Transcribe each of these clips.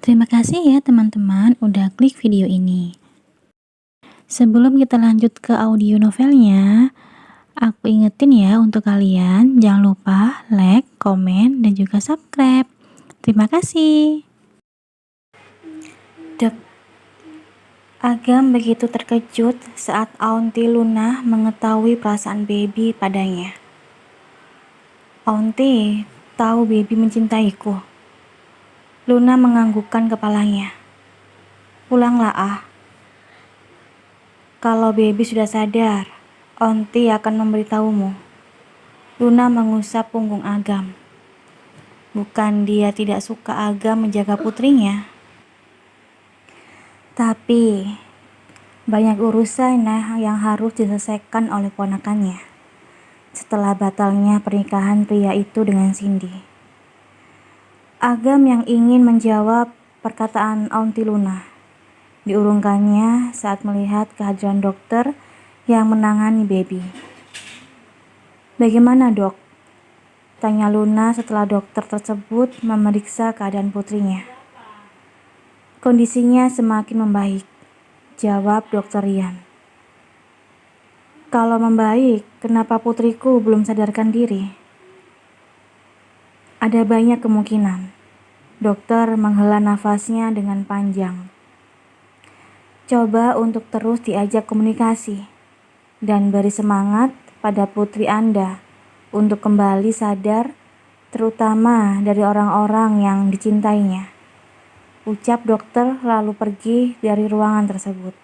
Terima kasih ya teman-teman udah klik video ini. Sebelum kita lanjut ke audio novelnya, aku ingetin ya untuk kalian jangan lupa like, komen, dan juga subscribe. Terima kasih. Dek, Agam begitu terkejut saat Aunty Luna mengetahui perasaan baby padanya. Aunty tahu baby mencintaiku. Luna menganggukkan kepalanya. Pulanglah ah. Kalau baby sudah sadar, Aunty akan memberitahumu. Luna mengusap punggung Agam. Bukan dia tidak suka Agam menjaga putrinya, tapi banyak urusan yang harus diselesaikan oleh ponakannya setelah batalnya pernikahan pria itu dengan Cindy. Agam yang ingin menjawab perkataan Aunty Luna diurungkannya saat melihat kehadiran dokter yang menangani baby. "Bagaimana, Dok?" tanya Luna setelah dokter tersebut memeriksa keadaan putrinya. "Kondisinya semakin membaik," jawab Dokter Rian. "Kalau membaik, kenapa putriku belum sadarkan diri?" "Ada banyak kemungkinan." Dokter menghela nafasnya dengan panjang. "Coba untuk terus diajak komunikasi dan beri semangat pada putri Anda untuk kembali sadar, terutama dari orang-orang yang dicintainya," ucap dokter lalu pergi dari ruangan tersebut.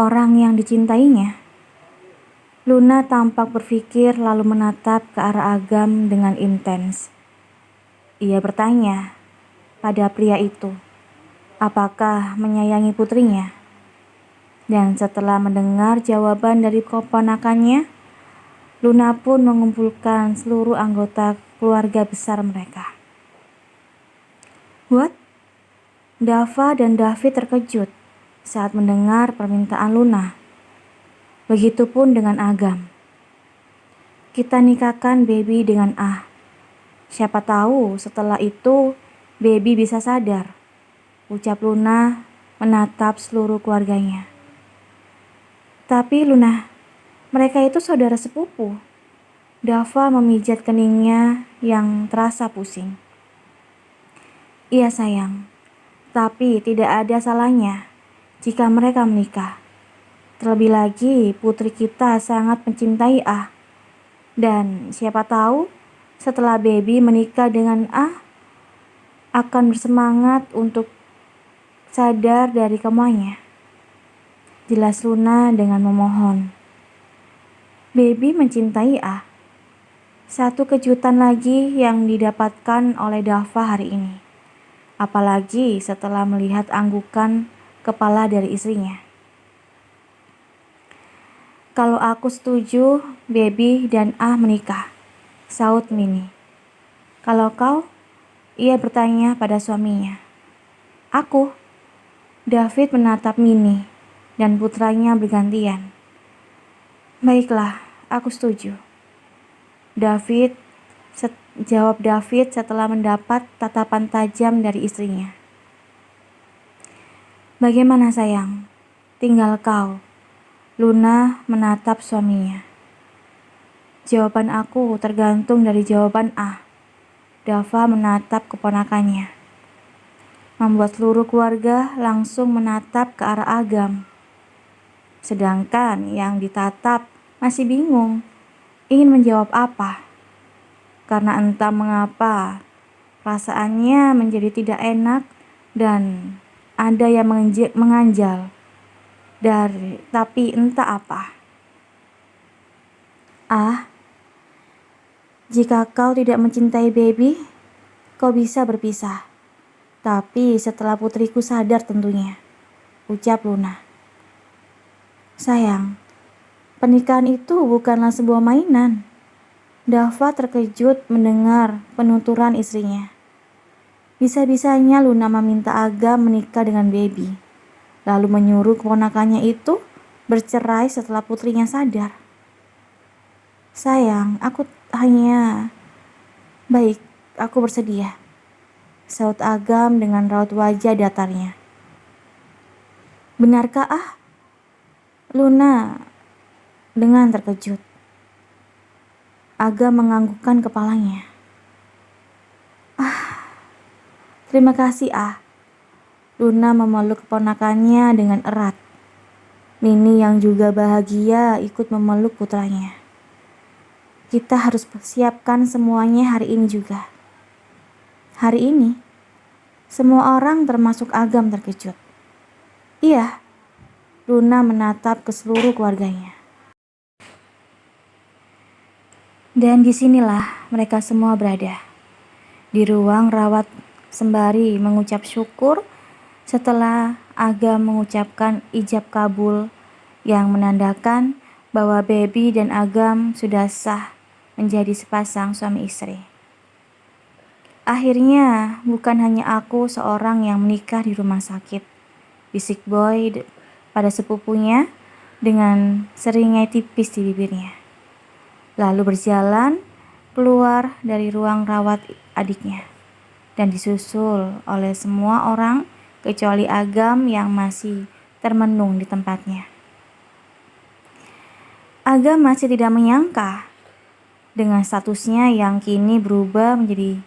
Orang yang dicintainya? Luna tampak berpikir lalu menatap ke arah Agam dengan intens. Ia bertanya pada pria itu, apakah menyayangi putrinya? Dan setelah mendengar jawaban dari keponakannya, Luna pun mengumpulkan seluruh anggota keluarga besar mereka. "What?" Dava dan David terkejut saat mendengar permintaan Luna. Begitupun dengan Agam. "Kita nikahkan baby dengan Ah. Siapa tahu setelah itu baby bisa sadar," ucap Luna menatap seluruh keluarganya. "Tapi Luna, mereka itu saudara sepupu." Dava memijat keningnya yang terasa pusing. "Iya sayang, tapi tidak ada salahnya jika mereka menikah. Terlebih lagi putri kita sangat mencintai Ah. Dan siapa tahu setelah baby menikah dengan Ah, akan bersemangat untuk sadar dari kemauannya," jelas Luna dengan memohon. Baby mencintai Ah. Satu kejutan lagi yang didapatkan oleh Dava hari ini. Apalagi setelah melihat anggukan kepala dari istrinya. "Kalau aku setuju, baby dan Ah menikah," saut Mini. "Kalau kau?" ia bertanya pada suaminya. "Aku." David menatap Mini dan putranya bergantian. "Baiklah, aku setuju." Jawab David setelah mendapat tatapan tajam dari istrinya. "Bagaimana sayang? Tinggal kau." Luna menatap suaminya. "Jawaban aku tergantung dari jawaban Ah." Dava menatap keponakannya, membuat seluruh keluarga langsung menatap ke arah Agam. Sedangkan yang ditatap masih bingung ingin menjawab apa. Karena entah mengapa perasaannya menjadi tidak enak dan ada yang menganjal tapi entah apa. "Ah, jika kau tidak mencintai baby, kau bisa berpisah. Tapi setelah putriku sadar tentunya," ucap Luna. "Sayang, pernikahan itu bukanlah sebuah mainan." Dava terkejut mendengar penuturan istrinya. Bisa-bisanya Luna meminta Agam menikah dengan baby, lalu menyuruh keponakannya itu bercerai setelah putrinya sadar. "Sayang, aku hanya..." "Baik, aku bersedia." saut Agam dengan raut wajah datarnya. Benarkah Luna dengan terkejut. Agam menganggukkan kepalanya. Terima kasih Luna memeluk keponakannya dengan erat. Nini yang juga bahagia ikut memeluk putranya. Kita harus persiapkan semuanya hari ini juga. Hari ini, semua orang termasuk Agam terkejut. Iya, Luna menatap ke seluruh keluarganya. Dan disinilah mereka semua berada. Di ruang rawat sembari mengucap syukur setelah Agam mengucapkan ijab kabul yang menandakan bahwa Baby dan Agam sudah sah menjadi sepasang suami istri. Akhirnya bukan hanya aku seorang yang menikah di rumah sakit, bisik Boy pada sepupunya dengan seringai tipis di bibirnya. Lalu berjalan keluar dari ruang rawat adiknya dan disusul oleh semua orang kecuali Agam yang masih termenung di tempatnya. Agam masih tidak menyangka dengan statusnya yang kini berubah menjadi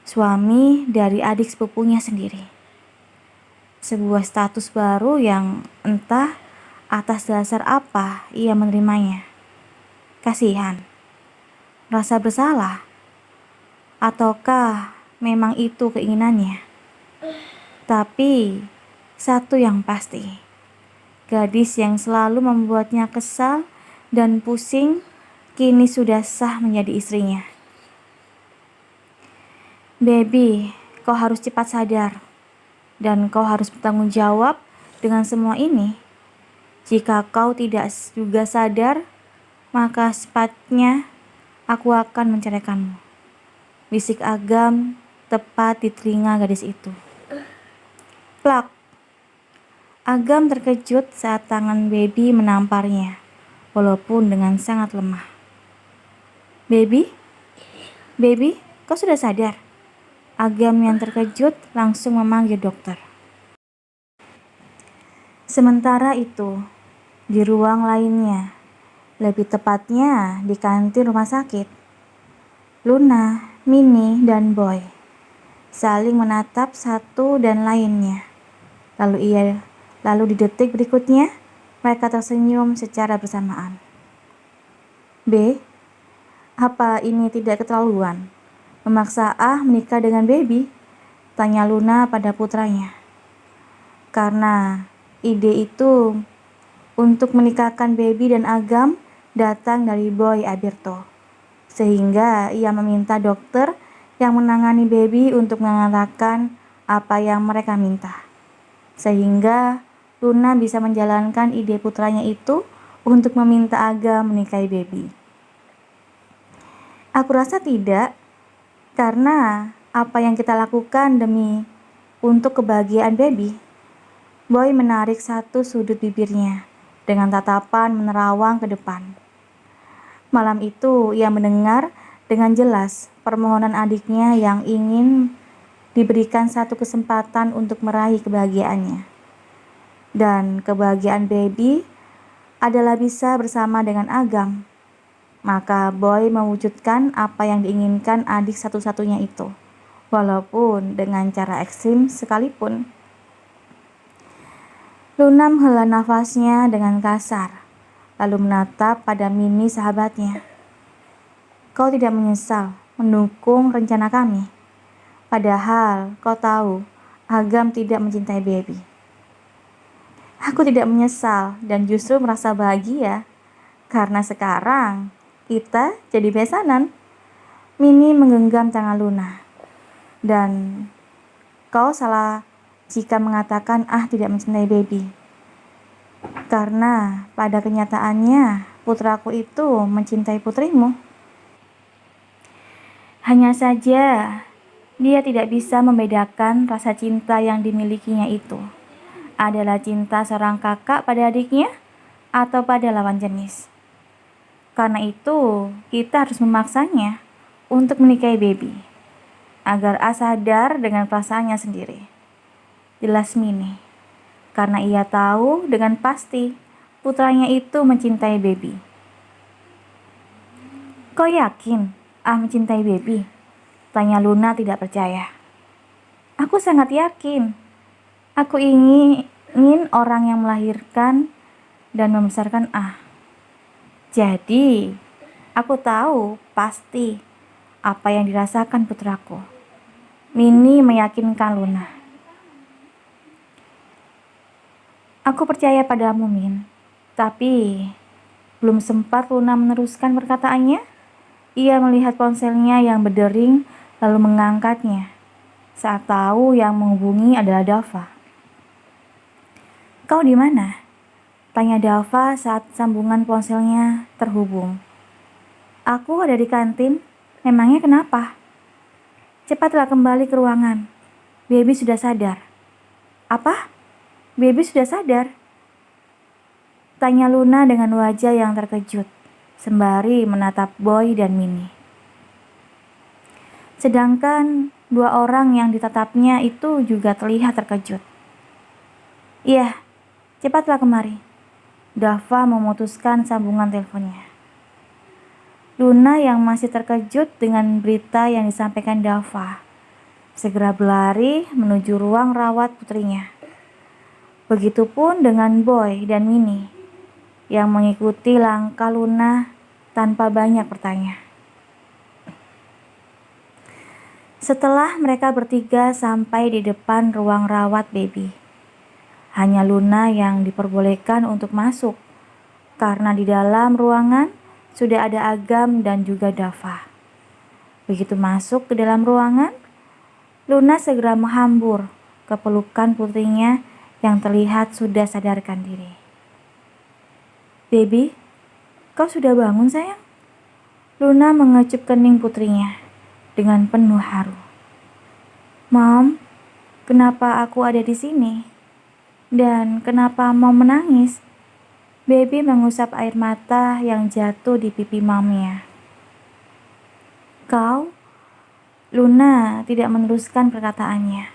suami dari adik sepupunya sendiri. Sebuah status baru yang entah atas dasar apa ia menerimanya. Kasihan, rasa bersalah, ataukah memang itu keinginannya? Tapi satu yang pasti, gadis yang selalu membuatnya kesal dan pusing kini sudah sah menjadi istrinya. Baby, kau harus cepat sadar dan kau harus bertanggung jawab dengan semua ini. Jika kau tidak juga sadar, maka sepatnya aku akan menceraikanmu, bisik Agam tepat di telinga gadis itu. Plak. Agam terkejut saat tangan Baby menamparnya, walaupun dengan sangat lemah. Baby, kau sudah sadar? Agam yang terkejut langsung memanggil dokter. Sementara itu, di ruang lainnya, lebih tepatnya di kantin rumah sakit, Luna, Mini, dan Boy saling menatap satu dan lainnya. Lalu di detik berikutnya, mereka tersenyum secara bersamaan. B, apa ini tidak keterlaluan? Memaksa menikah dengan Baby? Tanya Luna pada putranya. Karena ide itu untuk menikahkan Baby dan Agam datang dari Boy Alberto. Sehingga ia meminta dokter yang menangani Baby untuk mengatakan apa yang mereka minta. Sehingga Luna bisa menjalankan ide putranya itu untuk meminta Agam menikahi Baby. Aku rasa tidak, karena apa yang kita lakukan demi untuk kebahagiaan Baby. Boy menarik satu sudut bibirnya dengan tatapan menerawang ke depan. Malam itu ia mendengar dengan jelas permohonan adiknya yang ingin diberikan satu kesempatan untuk meraih kebahagiaannya. Dan kebahagiaan Baby adalah bisa bersama dengan Agam. Maka Boy mewujudkan apa yang diinginkan adik satu-satunya itu, walaupun dengan cara ekstrim sekalipun. Luna menghela nafasnya dengan kasar, lalu menatap pada Mini sahabatnya. Kau tidak menyesal mendukung rencana kami? Padahal kau tahu Agam tidak mencintai Baby. Aku tidak menyesal dan justru merasa bahagia karena sekarang kita jadi besanan. Mini menggenggam tangan Luna. Dan kau salah jika mengatakan tidak mencintai Baby. Karena pada kenyataannya putraku itu mencintai putrimu. Hanya saja dia tidak bisa membedakan rasa cinta yang dimilikinya itu adalah cinta seorang kakak pada adiknya atau pada lawan jenis. Karena itu kita harus memaksanya untuk menikahi Baby. agar A sadar dengan perasaannya sendiri. Jelas Mini, karena ia tahu dengan pasti putranya itu mencintai Baby. Kau yakin A mencintai Baby? Tanya Luna tidak percaya. Aku sangat yakin. Aku ingin orang yang melahirkan dan membesarkan A. Jadi, aku tahu pasti apa yang dirasakan putraku. Mini meyakinkan Luna. Aku percaya padamu, Min. Tapi, belum sempat Luna meneruskan perkataannya, ia melihat ponselnya yang berdering lalu mengangkatnya saat tahu yang menghubungi adalah Dava. Kau di mana? Tanya Dava saat sambungan ponselnya terhubung. Aku ada di kantin. Memangnya kenapa? Cepatlah kembali ke ruangan. Baby sudah sadar. Apa? Baby sudah sadar? Tanya Luna dengan wajah yang terkejut, sembari menatap Boy dan Mini. Sedangkan dua orang yang ditatapnya itu juga terlihat terkejut. Iya, cepatlah kemari. Dava memutuskan sambungan teleponnya. Luna yang masih terkejut dengan berita yang disampaikan Dava segera berlari menuju ruang rawat putrinya. Begitupun dengan Boy dan Mini yang mengikuti langkah Luna tanpa banyak bertanya. Setelah mereka bertiga sampai di depan ruang rawat Baby, hanya Luna yang diperbolehkan untuk masuk karena di dalam ruangan sudah ada Agam dan juga Dava. Begitu masuk ke dalam ruangan, Luna segera menghambur ke pelukan putrinya yang terlihat sudah sadarkan diri. Baby, kau sudah bangun sayang? Luna mengecup kening putrinya dengan penuh haru. Mom, kenapa aku ada di sini? Dan kenapa Mom menangis? Baby mengusap air mata yang jatuh di pipi mamnya. Kau? Luna tidak meneruskan perkataannya,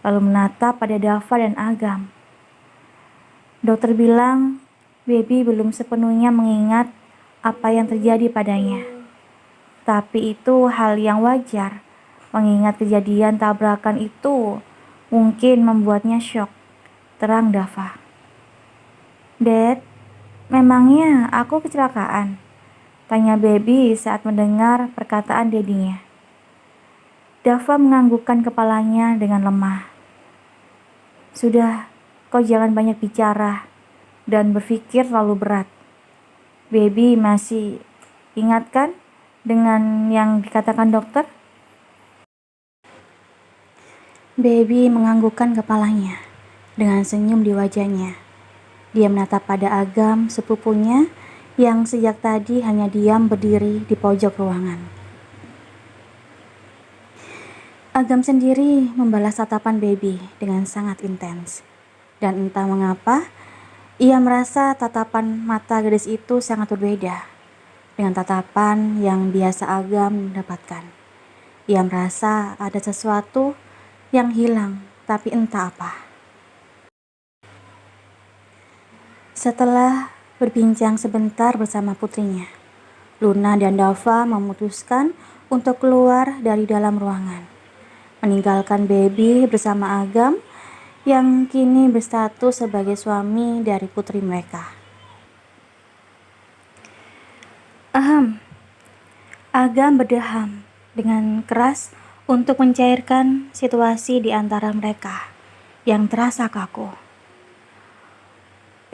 lalu menatap pada Dava dan Agam. Dokter bilang, Baby belum sepenuhnya mengingat apa yang terjadi padanya. Tapi itu hal yang wajar, mengingat kejadian tabrakan itu mungkin membuatnya syok, terang Dava. Dad, memangnya aku kecelakaan? Tanya Baby saat mendengar perkataan dedinya. Dava menganggukkan kepalanya dengan lemah. Sudah, kau jangan banyak bicara dan berpikir terlalu berat. Baby masih ingatkan dengan yang dikatakan dokter? Baby menganggukkan kepalanya dengan senyum di wajahnya. Dia menatap pada Agam, sepupunya, yang sejak tadi hanya diam berdiri di pojok ruangan. Agam sendiri membalas tatapan Baby dengan sangat intens. Dan entah mengapa, ia merasa tatapan mata gadis itu sangat berbeda dengan tatapan yang biasa Agam dapatkan. Ia merasa ada sesuatu yang hilang, tapi entah apa. Setelah berbincang sebentar bersama putrinya, Luna dan Dava memutuskan untuk keluar dari dalam ruangan, meninggalkan Baby bersama Agam yang kini berstatus sebagai suami dari putri mereka. Agam berdeham dengan keras untuk mencairkan situasi di antara mereka yang terasa kaku.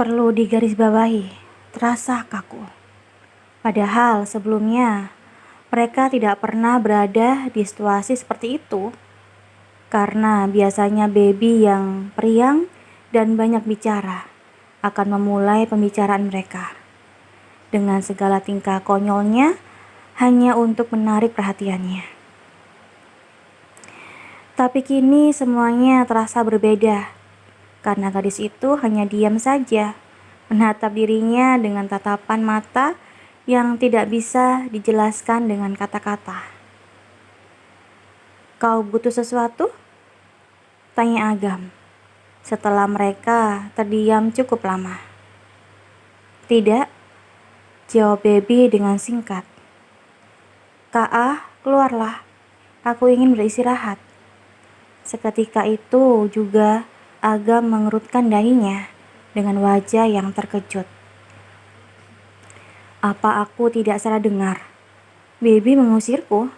Perlu digarisbawahi, terasa kaku. Padahal sebelumnya mereka tidak pernah berada di situasi seperti itu. Karena biasanya Baby yang periang dan banyak bicara akan memulai pembicaraan mereka dengan segala tingkah konyolnya hanya untuk menarik perhatiannya. Tapi kini semuanya terasa berbeda karena gadis itu hanya diam saja menatap dirinya dengan tatapan mata yang tidak bisa dijelaskan dengan kata-kata. Kau butuh sesuatu? Tanya Agam, setelah mereka terdiam cukup lama. Tidak, jawab Baby dengan singkat. Kak, keluarlah. Aku ingin beristirahat. Seketika itu juga Agam mengerutkan dahinya dengan wajah yang terkejut. Apa aku tidak salah dengar? Baby mengusirku.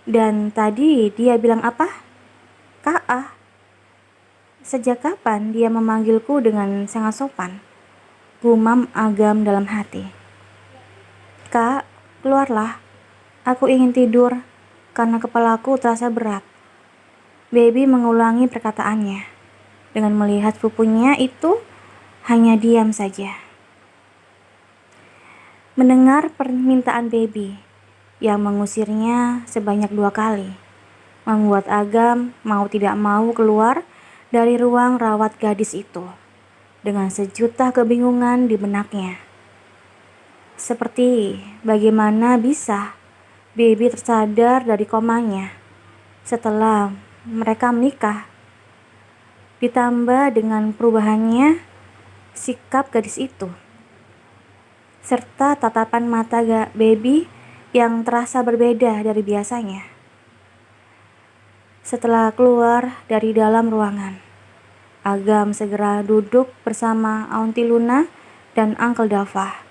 Dan tadi dia bilang apa? Kak, sejak kapan dia memanggilku dengan sangat sopan? Gumam Agam dalam hati. Kak, keluarlah. Aku ingin tidur karena kepalaku terasa berat. Baby mengulangi perkataannya. Dengan melihat pupunya itu hanya diam saja. Mendengar permintaan Baby yang mengusirnya sebanyak 2 kali, membuat Agam mau tidak mau keluar dari ruang rawat gadis itu dengan sejuta kebingungan di benaknya. Seperti bagaimana bisa Baby tersadar dari komanya setelah mereka menikah. Ditambah dengan perubahannya sikap gadis itu, serta tatapan mata Baby yang terasa berbeda dari biasanya. Setelah keluar dari dalam ruangan, Agam segera duduk bersama Aunty Luna dan Uncle Dava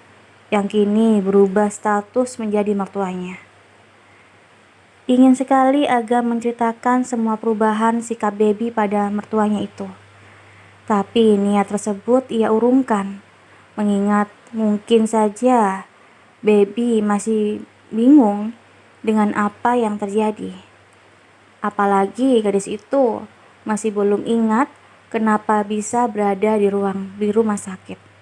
yang kini berubah status menjadi mertuanya. Ingin sekali Agam menceritakan semua perubahan sikap Baby pada mertuanya itu. Tapi niat tersebut ia urungkan, mengingat mungkin saja Baby masih bingung dengan apa yang terjadi. Apalagi gadis itu masih belum ingat kenapa bisa berada di rumah sakit.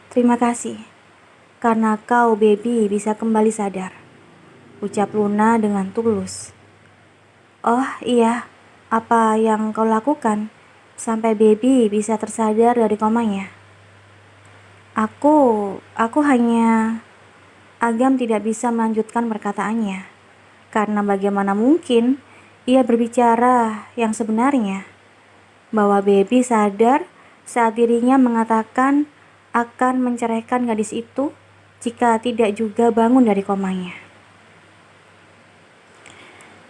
Terima kasih. Karena kau Baby bisa kembali sadar, ucap Luna dengan tulus. Oh iya, apa yang kau lakukan sampai Baby bisa tersadar dari komanya? Aku hanya... Agam tidak bisa melanjutkan perkataannya, karena bagaimana mungkin ia berbicara yang sebenarnya, bahwa Baby sadar saat dirinya mengatakan akan menceraikan gadis itu jika tidak juga bangun dari komanya.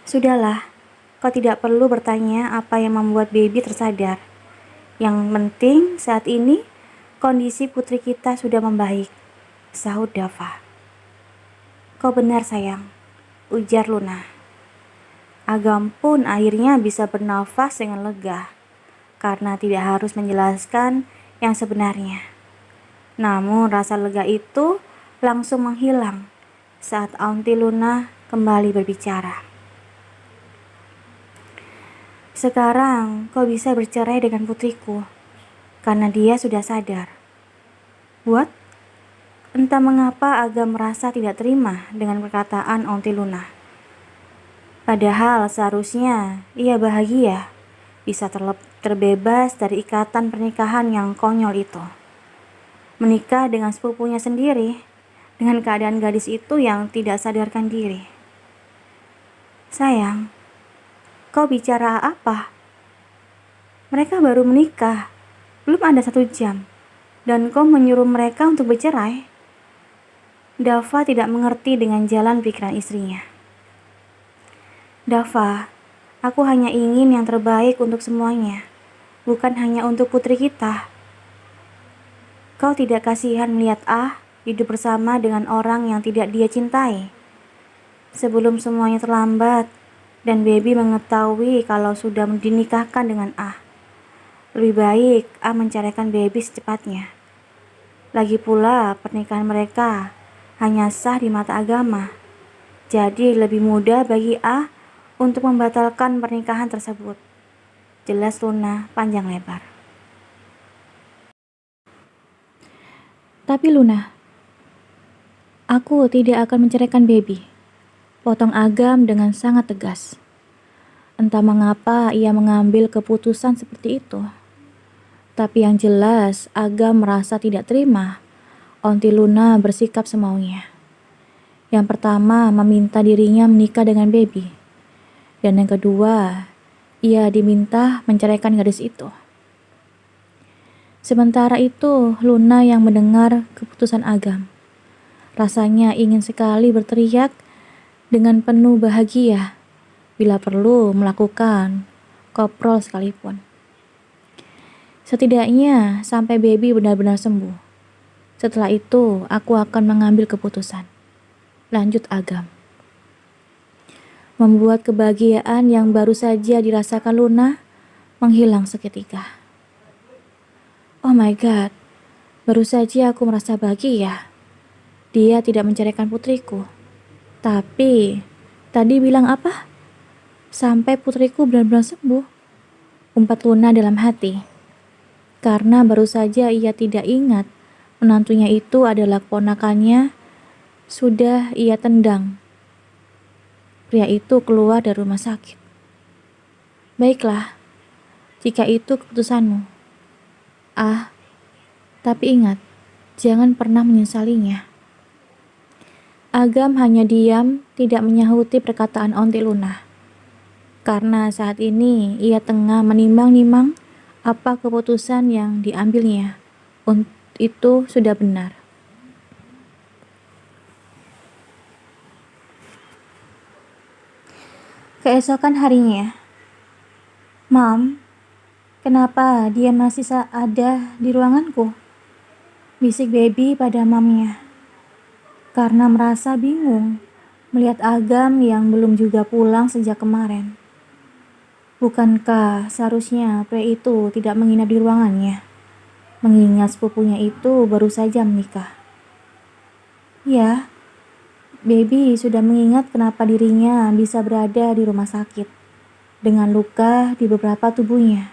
Sudahlah, kau tidak perlu bertanya apa yang membuat Baby tersadar. Yang penting saat ini kondisi putri kita sudah membaik, sahut Dava. Kau benar sayang, ujar Luna. Agam pun akhirnya bisa bernafas dengan lega, karena tidak harus menjelaskan yang sebenarnya. Namun rasa lega itu langsung menghilang saat Aunty Luna kembali berbicara. Sekarang kau bisa bercerai dengan putriku, karena dia sudah sadar. What? Entah mengapa Agam merasa tidak terima dengan perkataan Aunty Luna. Padahal seharusnya ia bahagia, bisa terbebas dari ikatan pernikahan yang konyol itu. Menikah dengan sepupunya sendiri, dengan keadaan gadis itu yang tidak sadarkan diri. Sayang, kau bicara apa? Mereka baru menikah, belum ada 1 jam, dan kau menyuruh mereka untuk bercerai. Dava tidak mengerti dengan jalan pikiran istrinya. Dava, aku hanya ingin yang terbaik untuk semuanya, bukan hanya untuk putri kita. Kau tidak kasihan melihat hidup bersama dengan orang yang tidak dia cintai. Sebelum semuanya terlambat dan Baby mengetahui kalau sudah dinikahkan dengan lebih baik menceraikan Baby secepatnya. Lagi pula pernikahan mereka hanya sah di mata agama. Jadi lebih mudah bagi untuk membatalkan pernikahan tersebut. Jelas Luna panjang lebar. Tapi Luna, aku tidak akan menceraikan Baby, potong Agam dengan sangat tegas. Entah mengapa ia mengambil keputusan seperti itu. Tapi yang jelas Agam merasa tidak terima Aunty Luna bersikap semaunya. Yang pertama, meminta dirinya menikah dengan Baby. Dan yang kedua, ia diminta menceraikan gadis itu. Sementara itu, Luna yang mendengar keputusan Agam. Rasanya ingin sekali berteriak dengan penuh bahagia, bila perlu melakukan koprol sekalipun. Setidaknya sampai Baby benar-benar sembuh. Setelah itu, aku akan mengambil keputusan. Lanjut Agam. Membuat kebahagiaan yang baru saja dirasakan Luna menghilang seketika. Oh my god, baru saja aku merasa bahagia. Dia tidak menceraikan putriku. Tapi, tadi bilang apa? Sampai putriku benar-benar sembuh. Umpat Luna dalam hati. Karena baru saja ia tidak ingat menantunya itu adalah keponakannya, sudah ia tendang. Pria itu keluar dari rumah sakit. Baiklah, jika itu keputusanmu. Tapi ingat, jangan pernah menyesalinya. Agam hanya diam, tidak menyahuti perkataan Onti Luna. Karena saat ini ia tengah menimbang-nimbang apa keputusan yang diambilnya. Itu sudah benar. Keesokan harinya, Mom, kenapa dia masih ada di ruanganku? Bisik Baby pada mamnya. Karena merasa bingung melihat Agam yang belum juga pulang sejak kemarin. Bukankah seharusnya pria itu tidak menginap di ruangannya, mengingat sepupunya itu baru saja menikah? Ya, Baby sudah mengingat kenapa dirinya bisa berada di rumah sakit dengan luka di beberapa tubuhnya,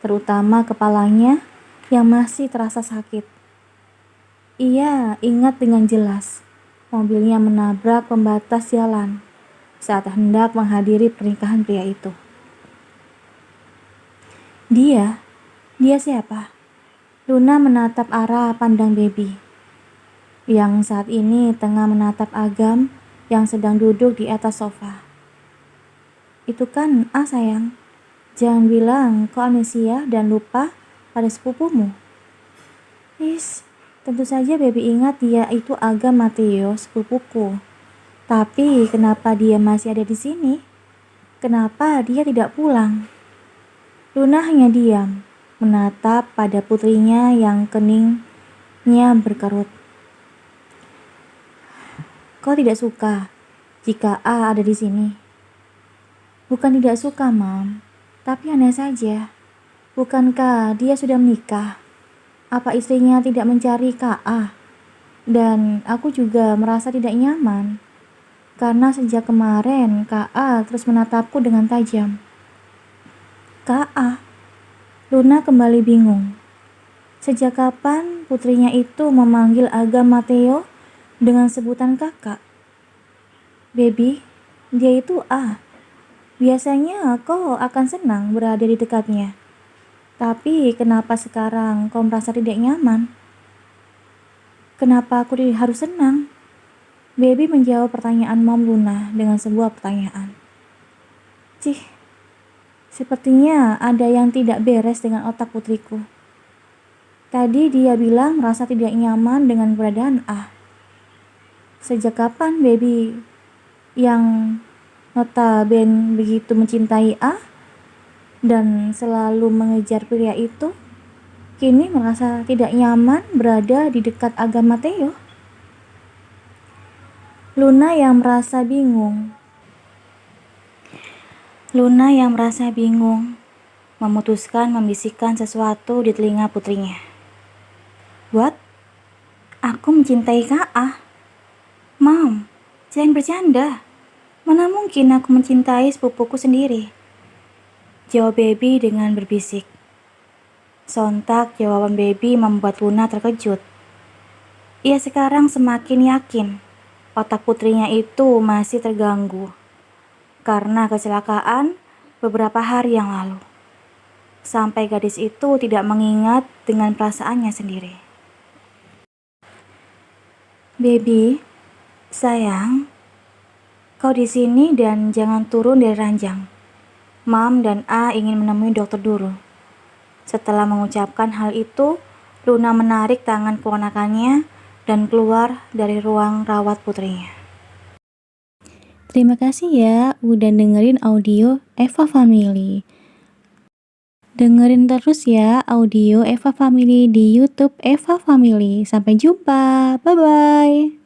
terutama kepalanya yang masih terasa sakit. Ia ingat dengan jelas mobilnya menabrak pembatas jalan saat hendak menghadiri pernikahan pria itu. Dia siapa? Luna menatap arah pandang Baby, yang saat ini tengah menatap Agam yang sedang duduk di atas sofa. Itu kan sayang. Jangan bilang kau amnesia dan lupa pada sepupumu. Tentu saja Baby ingat dia itu Agam Mateo, sepupuku. Tapi kenapa dia masih ada di sini? Kenapa dia tidak pulang? Luna hanya diam, menatap pada putrinya yang keningnya berkerut. Kau tidak suka jika ada di sini? Bukan tidak suka, Mam, tapi aneh saja. Bukankah dia sudah menikah? Apa istrinya tidak mencari Ka? Dan aku juga merasa tidak nyaman, karena sejak kemarin Ka terus menatapku dengan tajam. Ka? Luna kembali bingung. Sejak kapan putrinya itu memanggil Agam Mateo dengan sebutan kakak? Baby, dia itu Biasanya kau akan senang berada di dekatnya. Tapi kenapa sekarang kau merasa tidak nyaman? Kenapa aku harus senang? Baby menjawab pertanyaan Mom Luna dengan sebuah pertanyaan. Sepertinya ada yang tidak beres dengan otak putriku. Tadi dia bilang merasa tidak nyaman dengan keberadaan Sejak kapan Baby yang notabene begitu mencintai dan selalu mengejar pria itu, kini merasa tidak nyaman berada di dekat Agam Mateo? Luna yang merasa bingung memutuskan membisikkan sesuatu di telinga putrinya. What? Aku mencintai Ka? Mom, jangan bercanda. Mana mungkin aku mencintai sepupuku sendiri? Jawab Baby dengan berbisik. Sontak jawaban Baby membuat Luna terkejut. Ia sekarang semakin yakin otak putrinya itu masih terganggu karena kecelakaan beberapa hari yang lalu. Sampai gadis itu tidak mengingat dengan perasaannya sendiri. Baby, Sayang, kau di sini dan jangan turun dari ranjang. Mam dan A ingin menemui dokter dulu. Setelah mengucapkan hal itu, Luna menarik tangan keponakannya dan keluar dari ruang rawat putrinya. Terima kasih ya udah dengerin audio Eva Family. Dengerin terus ya audio Eva Family di YouTube Eva Family. Sampai jumpa. Bye-bye.